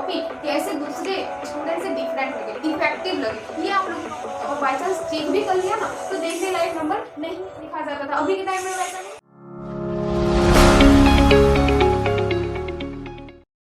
Copy कैसे दूसरे student से डिफरेंट लगे, इफेक्टिव लगे, ये आप लोग और बाई चांस चेक भी कर लिया ना तो देखने लायक नंबर नहीं लिखा जाता था। अभी के टाइम में वैसा नहीं।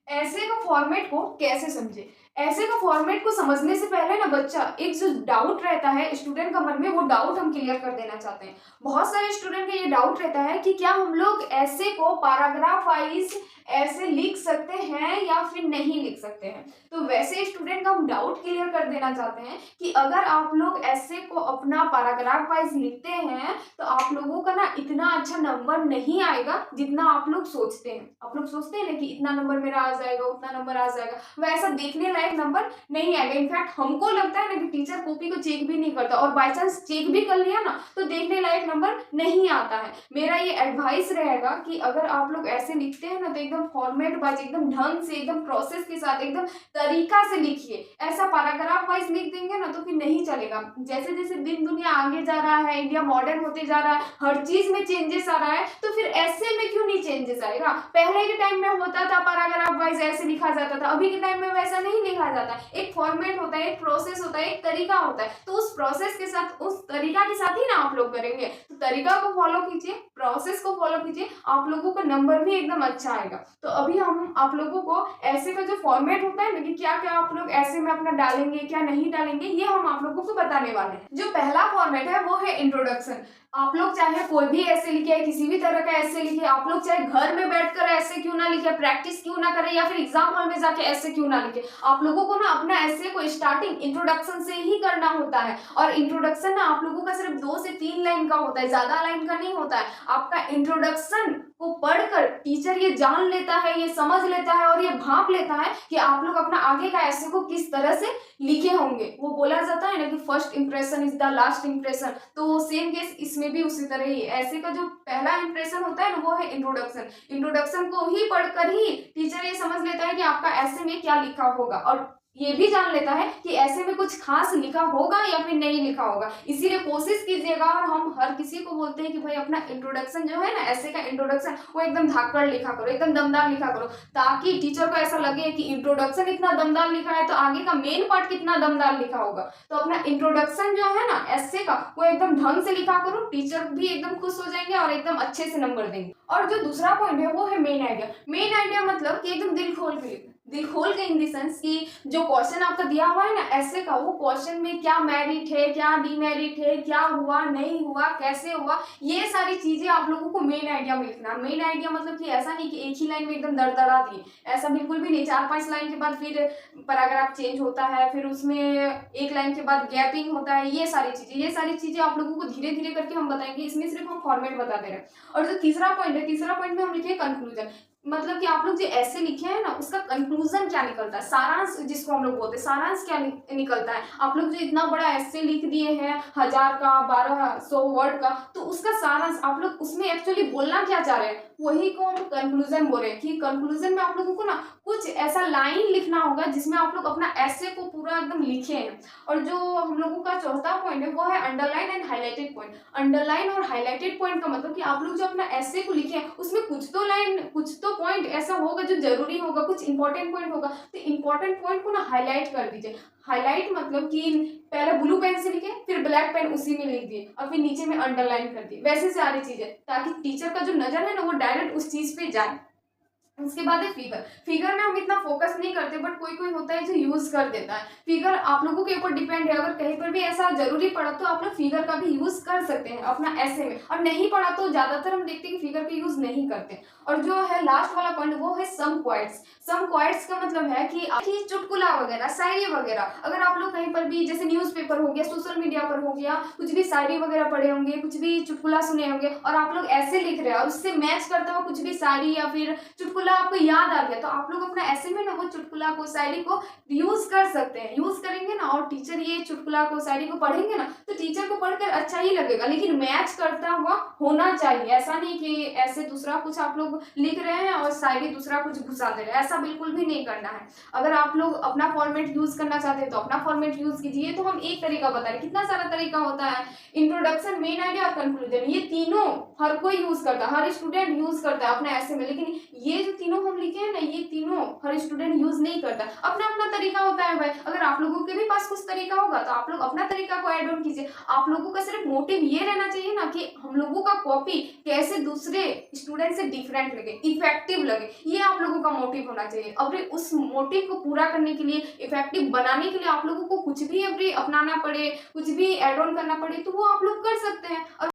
ऐसे का फॉर्मेट को कैसे समझे? ऐसे का फॉर्मेट को समझने से पहले ना बच्चा एक जो डाउट रहता है स्टूडेंट का मन में, वो डाउट हम क्लियर कर देना चाहते हैं। बहुत सारे स्टूडेंट का ये डाउट रहता है कि क्या हम लोग ऐसे को पैराग्राफ वाइज ऐसे लिख सकते हैं या फिर नहीं लिख सकते हैं। तो वैसे स्टूडेंट का हम डाउट क्लियर कर देना चाहते हैं कि अगर आप लोग ऐसे को अपना पैराग्राफ वाइज लिखते हैं तो आप लोगों का ना इतना अच्छा नंबर नहीं आएगा जितना आप लोग सोचते हैं। आप लोग सोचते हैं ना कि इतना नंबर मेरा आ जाएगा, उतना नंबर आ जाएगा, वैसा देखने लायक नंबर नहीं आएगा। इनफैक्ट हमको लगता है ना कि टीचर कॉपी को चेक भी नहीं करता, और बाई चांस चेक भी कर लिया ना तो देखने लायक नंबर नहीं आता है। मेरा ये एडवाइस रहेगा कि अगर आप लोग ऐसे लिखते हैं ना तो एकदम फॉर्मेट वाइज, एकदम ढंग से, एकदम प्रोसेस के साथ, एकदम तरीका से लिखिए। ऐसा पैराग्राफ वाइज लिख देंगे ना तो फिर नहीं चलेगा। जैसे जैसे दिन दुनिया आगे जा रहा है, इंडिया मॉडर्न होते जा रहा है, हर चीज में चेंजेस आ रहा है, तो फिर ऐसे में क्यों नहीं चेंजेस आएगा? पहले के टाइम में होता था पैराग्राफ वाइज ऐसे लिखा जाता था, अभी के टाइम में वैसा नहीं लिखा जाता। एक फॉर्मेट होता है, एक प्रोसेस होता है, एक तरीका होता है, तो उस प्रोसेस के साथ, उस तरीका के साथ ही ना आप लोग करेंगे। तो तरीका को फॉलो कीजिए, प्रोसेस को फॉलो कीजिए, आप लोगों का नंबर भी एकदम अच्छा आएगा। तो अभी हम आप लोगों को ऐसे का जो फॉर्मेट होता है ना कि क्या क्या आप लोग ऐसे में अपना डालेंगे, क्या नहीं डालेंगे, ये हम आप लोगों को बताने वाले हैं। जो पहला फॉर्मेट है वो है इंट्रोडक्शन। आप लोग चाहे कोई भी ऐसे लिखे, किसी भी तरह का ऐसे लिखे, आप लोग चाहे घर में बैठकर ऐसे क्यों ना लिखे, प्रैक्टिस क्यों ना करें, या फिर एग्जाम हॉल में जाके ऐसे क्यों ना लिखे, आप लोगों को ना अपना ऐसे को स्टार्टिंग इंट्रोडक्शन से ही करना होता है। और इंट्रोडक्शन ना आप लोगों का सिर्फ 2 से 3 लाइन का होता है, ज्यादा लाइन का नहीं होता है। आपका इंट्रोडक्शन को पढ़कर टीचर ये जान लेता है, ये समझ लेता है और ये भाप लेता है कि आप लोग अपना आगे का ऐसे को किस तरह से लिखे होंगे। वो बोला जाता है ना कि first impression is the last impression, तो सेम केस इसमें भी उसी तरह ही ऐसे का जो पहला इंप्रेशन होता है ना वो है इंट्रोडक्शन। इंट्रोडक्शन को ही पढ़कर ही टीचर ये समझ लेता है कि आपका ऐसे में क्या लिखा होगा, और ये भी जान लेता है कि ऐसे में कुछ खास लिखा होगा या फिर नहीं लिखा होगा। इसीलिए कोशिश कीजिएगा, और हम हर किसी को बोलते हैं कि भाई अपना इंट्रोडक्शन जो है ना, ऐसे का इंट्रोडक्शन वो एकदम धाकड़ लिखा करो, एकदम दमदार लिखा करो, ताकि टीचर को ऐसा लगे कि इंट्रोडक्शन इतना दमदार लिखा है तो आगे का मेन पार्ट कितना दमदार लिखा होगा। तो अपना इंट्रोडक्शन जो है ना ऐसे का, वो एकदम ढंग से लिखा करो, टीचर भी एकदम खुश हो जाएंगे और एकदम अच्छे से नंबर देंगे। और जो दूसरा पॉइंट है वो है मेन आइडिया। मेन आइडिया मतलब कि एकदम दिल खोल के लिखना। दिल खोल के इन द सेंस कि जो क्वेश्चन आपका दिया हुआ है ना ऐसे का, वो क्वेश्चन में क्या मेरिट है, क्या डीमेरिट है, क्या हुआ नहीं हुआ, कैसे हुआ, ये सारी चीजें आप लोगों को मेन आइडिया में लिखना। मेन आइडिया मतलब कि ऐसा नहीं कि एक ही लाइन में एकदम दरदरा दी, ऐसा बिल्कुल भी नहीं। 4-5 लाइन के बाद फिर पैराग्राफ चेंज होता है, फिर उसमें एक लाइन के बाद गैपिंग होता है, ये सारी चीजें आप लोगों को धीरे धीरे करके हम बताएंगे। इसमें सिर्फ हम फॉर्मेट बता दे रहे हैं। और जो तीसरा पॉइंट है, तीसरा पॉइंट में हम लिखे कंक्लूजन। मतलब कि आप लोग जो ऐसे लिखे हैं ना उसका कंक्लूजन क्या निकलता है, सारांश जिसको हम लोग बोलते हैं, सारांश क्या निकलता है। आप लोग जो इतना बड़ा ऐसे लिख दिए हैं 1000 का, 1200 वर्ड का, तो उसका सारांश आप लोग उसमें एक्चुअली बोलना क्या चाह रहे हैं, वही को हम कंक्लूजन बोल रहे हैं। कि कंक्लूजन में आप लोगों को ना कुछ ऐसा लाइन लिखना होगा जिसमें आप लोग अपना ऐसे को पूरा एकदम लिखे हैं। और जो हम लोगों का चौथा पॉइंट है वो है underline and highlighted point. Underline और हाईलाइटेड पॉइंट का मतलब कि आप लोग जो अपना ऐसे को लिखे हैं उसमें कुछ तो लाइन, कुछ तो पॉइंट ऐसा होगा जो जरूरी होगा, कुछ इंपॉर्टेंट पॉइंट होगा, तो इंपॉर्टेंट पॉइंट को ना हाईलाइट कर दीजिए। हाईलाइट मतलब कि पहले ब्लू पेन से लिखे, फिर ब्लैक पेन उसी में लिख दिए, और फिर नीचे में अंडरलाइन कर दिए, वैसे सारी चीजें, ताकि टीचर का जो नजर है ना वो डायरेक्ट उस चीज पे जाए। उसके बाद है फिगर। फिगर में हम इतना फोकस नहीं करते, बट कोई कोई होता है जो यूज कर देता है। फिगर आप लोगों के ऊपर डिपेंड है, अगर कहीं पर भी ऐसा जरूरी पड़ा तो आप लोग फिगर का भी यूज कर सकते हैं अपना ऐसे में, और नहीं पड़ा तो ज्यादातर हम देखते हैं कि फिगर का यूज नहीं करते। और जो है लास्ट वाला पॉइंट वो है सम क्वाइट्स। सम क्वाइट्स का मतलब है कि चुटकुला वगैरह, शायरी वगैरह, अगर आप लोग कहीं पर भी जैसे न्यूज़पेपर हो गया, सोशल मीडिया पर हो गया, कुछ भी शायरी वगैरह पढ़े होंगे, कुछ भी चुटकुला सुने होंगे, और आप लोग ऐसे लिख रहे हैं और उससे मैच करता हुआ कुछ भी शायरी या फिर चुटकुला आपको याद आ गया, तो आप लोग अपना ऐसे में ना वो चुटकुला को, शायरी को यूज कर सकते हैं। यूज करेंगे ना और टीचर ये चुटकुला को, शायरी को पढ़ेंगे ना तो टीचर को पढ़कर अच्छा ही लगेगा, लेकिन मैच करता हुआ होना चाहिए। ऐसा नहीं कि ऐसे दूसरा कुछ आप लोग लिख रहे हैं और शायरी दूसरा कुछ घुसा दे रहे हैं, ऐसा बिल्कुल भी नहीं करना है। अगर आप लोग अपना फॉर्मेट यूज करना चाहते हैं तो अपना फॉर्मेट यूज कीजिए। तो हम एक तरीका बता रहे हैं, कितना सारा तरीका होता है, इंट्रोडक्शन, मेन आइडिया और कंक्लूजन, ये तीनों हर कोई यूज करता है, हर स्टूडेंट यूज करता है अपने ऐसे में। लेकिन ये जो तीनों हम लिखे हैं ना, ये तीनों हर स्टूडेंट यूज नहीं करता, अपना अपना तरीका होता है भाई। अगर आप लोगों के भी पास कुछ तरीका होगा तो आप लोग अपना तरीका को ऐड ऑन कीजिए। आप लोगों का सिर्फ मोटिव ये रहना चाहिए ना कि हम लोगों का कॉपी कैसे दूसरे स्टूडेंट से डिफरेंट लगे, इफेक्टिव लगे, ये आप लोगों का मोटिव होना चाहिए। और उस मोटिव को पूरा करने के लिए, इफेक्टिव बनाने के लिए आप लोगों को कुछ भी अपनाना पड़े, कुछ भी ऐड ऑन करना पड़े, तो वो आप लोग कर सकते हैं। और